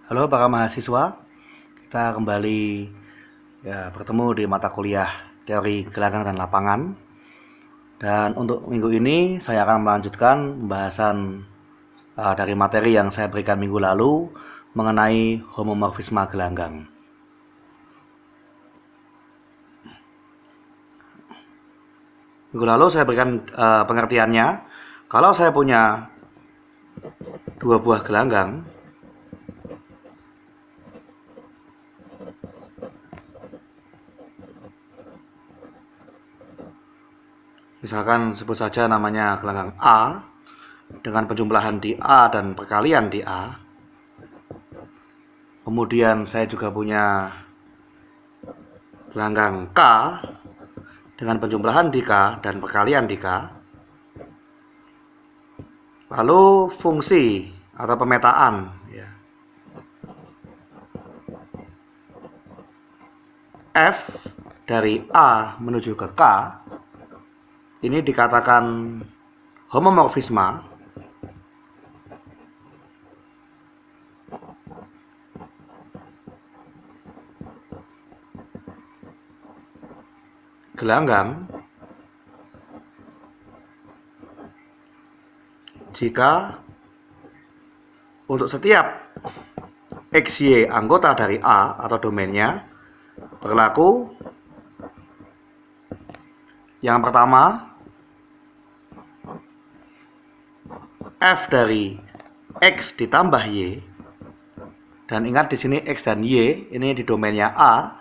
Halo para mahasiswa, kita kembali bertemu di mata kuliah teori gelanggang dan lapangan. Dan untuk minggu ini saya akan melanjutkan pembahasan dari materi yang saya berikan minggu lalu mengenai homomorfisme gelanggang. Minggu lalu saya berikan pengertiannya. Kalau saya punya dua buah gelanggang, misalkan sebut saja namanya gelanggang A, dengan penjumlahan di A dan perkalian di A. Kemudian saya juga punya gelanggang K dengan penjumlahan di K dan perkalian di K. Lalu fungsi atau pemetaan F dari A menuju ke K ini dikatakan homomorfisme gelanggang jika untuk setiap XY anggota dari A atau domainnya berlaku yang pertama F dari X ditambah Y, dan ingat di sini X dan Y ini di domainnya A,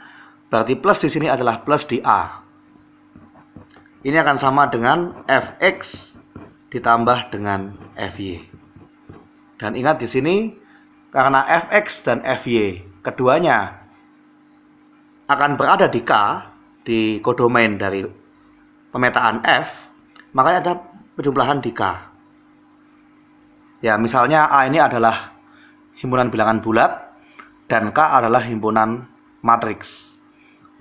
berarti plus di sini adalah plus di A. Ini akan sama dengan Fx ditambah dengan Fy. Dan ingat di sini karena Fx dan Fy keduanya akan berada di K, di kodomain dari pemetaan F, makanya ada penjumlahan di K. Ya, misalnya A ini adalah himpunan bilangan bulat dan K adalah himpunan matriks.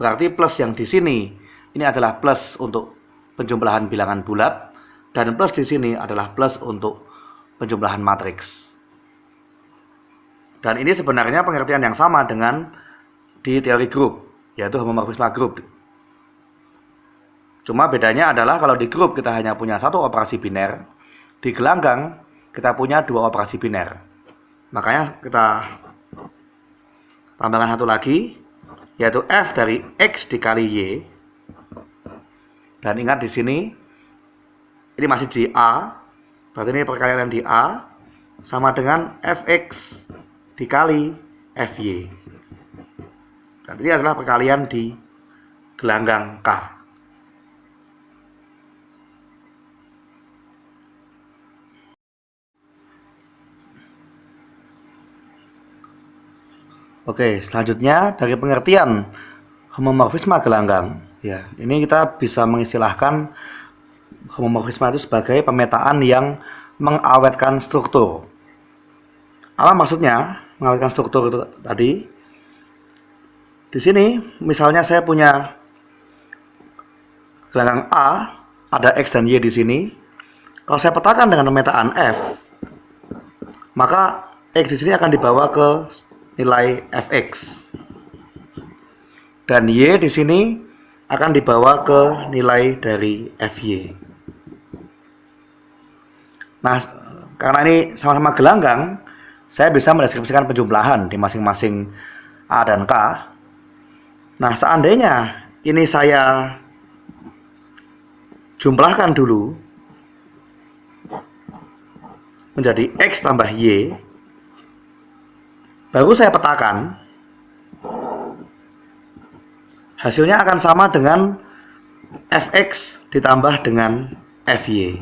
Berarti plus yang di sini ini adalah plus untuk penjumlahan bilangan bulat dan plus di sini adalah plus untuk penjumlahan matriks. Dan ini sebenarnya pengertian yang sama dengan di teori grup, yaitu homomorfisme grup. Cuma bedanya adalah kalau di grup kita hanya punya satu operasi biner, di gelanggang kita punya dua operasi biner. Makanya kita tambahkan satu lagi, yaitu F dari X dikali Y. Dan ingat di sini ini masih di A, berarti ini perkalian di A sama dengan Fx dikali Fy. Dan ini adalah perkalian di gelanggang K. Oke, selanjutnya dari pengertian homomorfisme gelanggang, ya, ini kita bisa mengistilahkan homomorfisme itu sebagai pemetaan yang mengawetkan struktur. Apa maksudnya mengawetkan struktur itu tadi? Di sini misalnya saya punya gelanggang A, ada X dan Y di sini. Kalau saya petakan dengan pemetaan F, maka X di sini akan dibawa ke nilai Fx. Dan Y di sini akan dibawa ke nilai dari Fy. Nah, karena ini sama-sama gelanggang, saya bisa mendeskripsikan penjumlahan di masing-masing A dan K. Nah, seandainya ini saya jumlahkan dulu menjadi X tambah Y, baru saya petakan, hasilnya akan sama dengan Fx ditambah dengan Fy.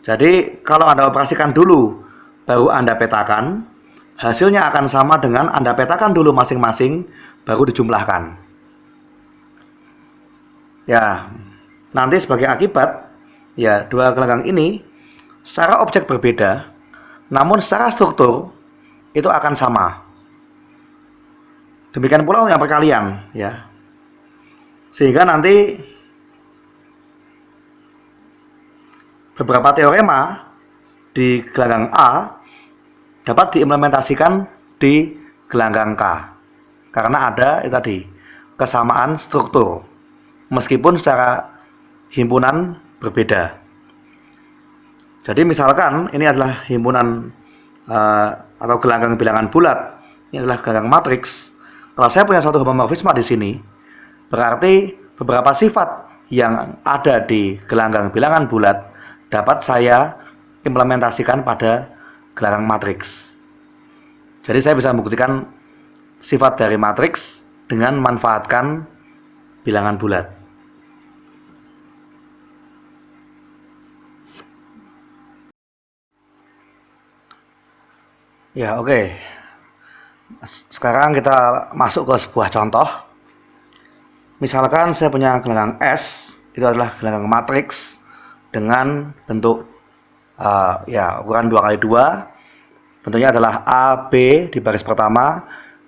Jadi kalau Anda operasikan dulu, baru Anda petakan, hasilnya akan sama dengan Anda petakan dulu masing-masing, baru dijumlahkan. Ya, nanti sebagai akibat, ya dua gelanggang ini secara objek berbeda, namun secara struktur itu akan sama. Demikian pula yang perkalian, ya. Sehingga nanti beberapa teorema di gelanggang A dapat diimplementasikan di gelanggang K karena ada itu tadi kesamaan struktur meskipun secara himpunan berbeda. Jadi misalkan ini adalah himpunan atau gelanggang bilangan bulat, ini adalah gelanggang matriks. Kalau saya punya suatu homomorfisme di sini, berarti beberapa sifat yang ada di gelanggang bilangan bulat dapat saya implementasikan pada gelanggang matriks. Jadi saya bisa membuktikan sifat dari matriks dengan memanfaatkan bilangan bulat. Ya, oke. Sekarang kita masuk ke sebuah contoh. Misalkan saya punya gelanggang S, itu adalah gelanggang matriks dengan bentuk ukuran 2x2. Bentuknya adalah A, B di baris pertama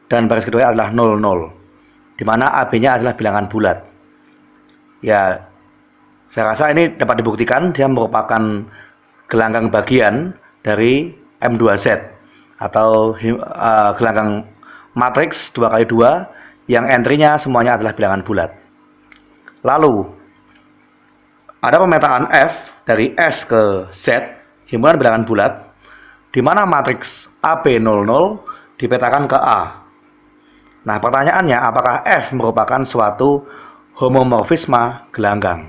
dan baris kedua adalah 0, 0. Di mana AB-nya adalah bilangan bulat. Ya, saya rasa ini dapat dibuktikan dia merupakan gelanggang bagian dari M2Z atau gelanggang matriks 2x2 yang entry-nya semuanya adalah bilangan bulat. Lalu ada pemetaan F dari S ke Z, himpunan bilangan bulat, di mana matriks AB00 dipetakan ke A. Nah, pertanyaannya, apakah F merupakan suatu homomorfisme gelanggang?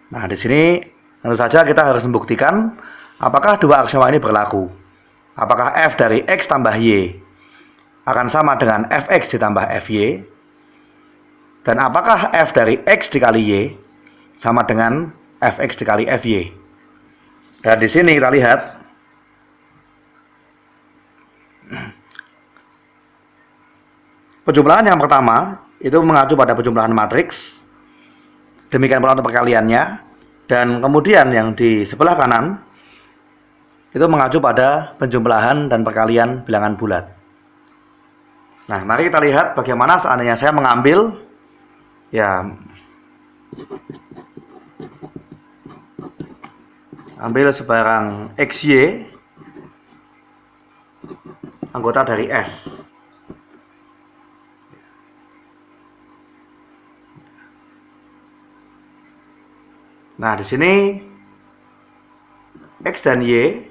Nah, di sini tentu saja kita harus membuktikan apakah dua aksioma ini berlaku. Apakah F dari X tambah Y akan sama dengan Fx ditambah Fy? Dan apakah F dari X dikali Y sama dengan Fx dikali Fy? Dan di sini kita lihat penjumlahan yang pertama itu mengacu pada penjumlahan matriks. Demikian pula untuk perkaliannya. Dan kemudian yang di sebelah kanan itu mengacu pada penjumlahan dan perkalian bilangan bulat. Nah, mari kita lihat bagaimana seandainya saya mengambil ambil sebarang XY anggota dari S. Nah, di sini X dan Y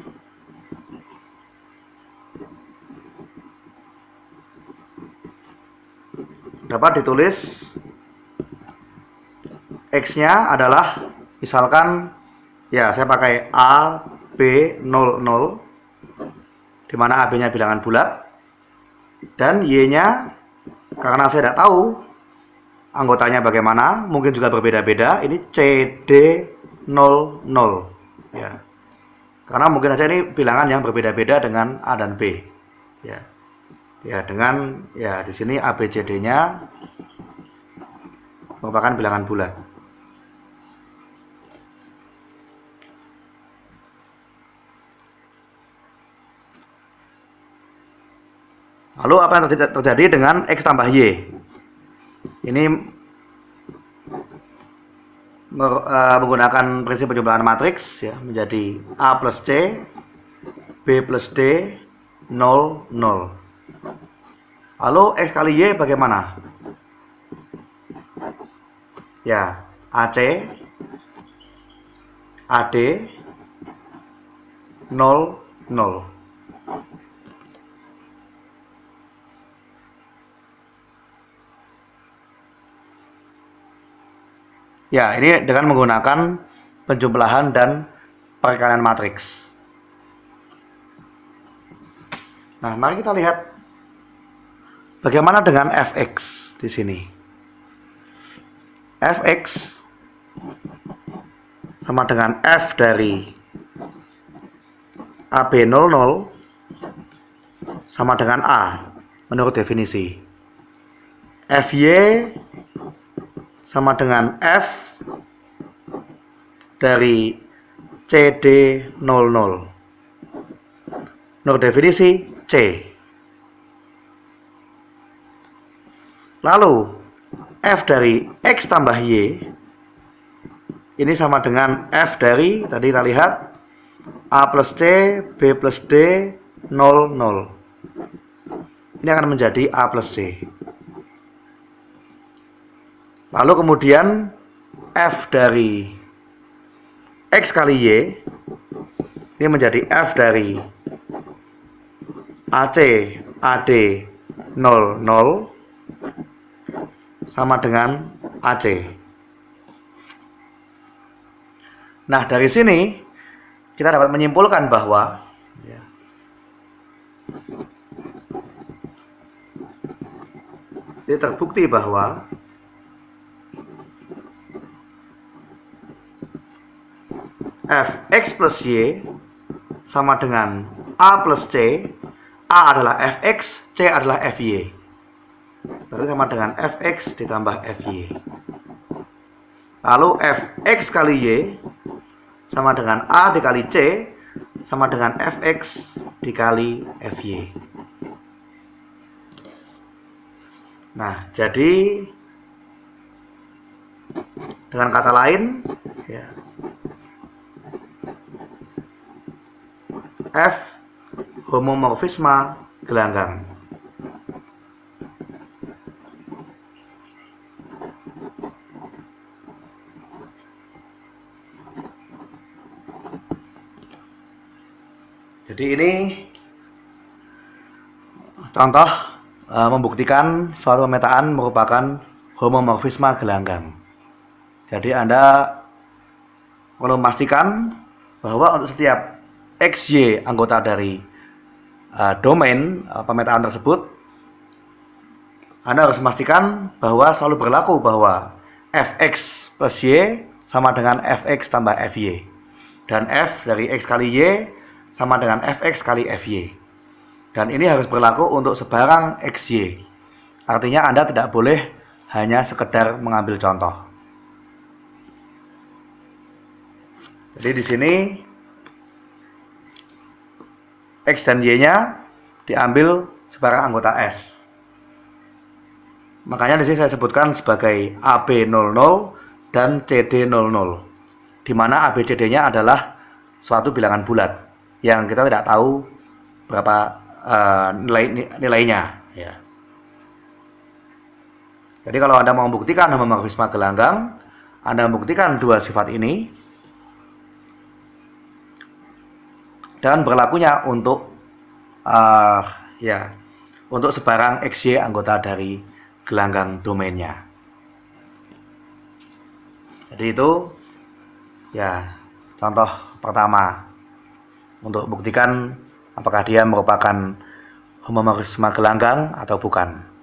dapat ditulis X-nya adalah misalkan saya pakai A, B, 0, 0 di mana AB-nya bilangan bulat dan Y-nya karena saya tidak tahu anggotanya bagaimana, mungkin juga berbeda-beda, ini CD00 ya. Karena mungkin saja ini bilangan yang berbeda-beda dengan A dan B. Dengan di sini ABCD-nya merupakan bilangan bulat. Lalu apa yang terjadi dengan X tambah Y? Ini menggunakan prinsip penjumlahan matriks menjadi A plus C, B plus D, 0, 0. Lalu X kali Y bagaimana? AC, AD, 0, 0. Ini dengan menggunakan penjumlahan dan perkalian matriks. Nah, mari kita lihat bagaimana dengan Fx di sini. Fx sama dengan F dari AB00 sama dengan A menurut definisi. Fy sama dengan F dari CD00 menurut definisi C. Lalu F dari X tambah Y ini sama dengan F dari, tadi kita lihat, A plus C, B plus D, 0, 0. Ini akan menjadi A plus C. Lalu kemudian F dari X kali Y, ini menjadi F dari AC, AD, 0, 0, sama dengan AC. Nah, dari sini kita dapat menyimpulkan bahwa ini terbukti bahwa Fx plus Y sama dengan A plus C. A adalah Fx, C adalah Fy. Berarti sama dengan Fx ditambah Fy. Lalu Fx kali Y sama dengan A dikali C sama dengan Fx dikali Fy. Nah, jadi dengan kata lain, ya, F homomorfisme gelanggang. Jadi ini contoh membuktikan suatu pemetaan merupakan homomorfisme gelanggang. Jadi Anda perlu memastikan bahwa untuk setiap XY anggota dari domain pemetaan tersebut, Anda harus memastikan bahwa selalu berlaku bahwa Fx plus Y sama dengan Fx tambah Fy. Dan F dari X kali Y sama dengan Fx kali Fy. Dan ini harus berlaku untuk sebarang XY. Artinya Anda tidak boleh hanya sekedar mengambil contoh. Jadi di sini X dan Y-nya diambil sebarang anggota S. Makanya di sini saya sebutkan sebagai AB00 dan CD00. Di mana ABCD-nya adalah suatu bilangan bulat yang kita tidak tahu berapa nilainya, ya. Jadi kalau Anda mau membuktikan homomorfisme gelanggang, Anda membuktikan dua sifat ini dan berlakunya untuk untuk sebarang XY anggota dari gelanggang domainnya. Jadi itu ya contoh pertama untuk buktikan apakah dia merupakan homomorfisme gelanggang atau bukan.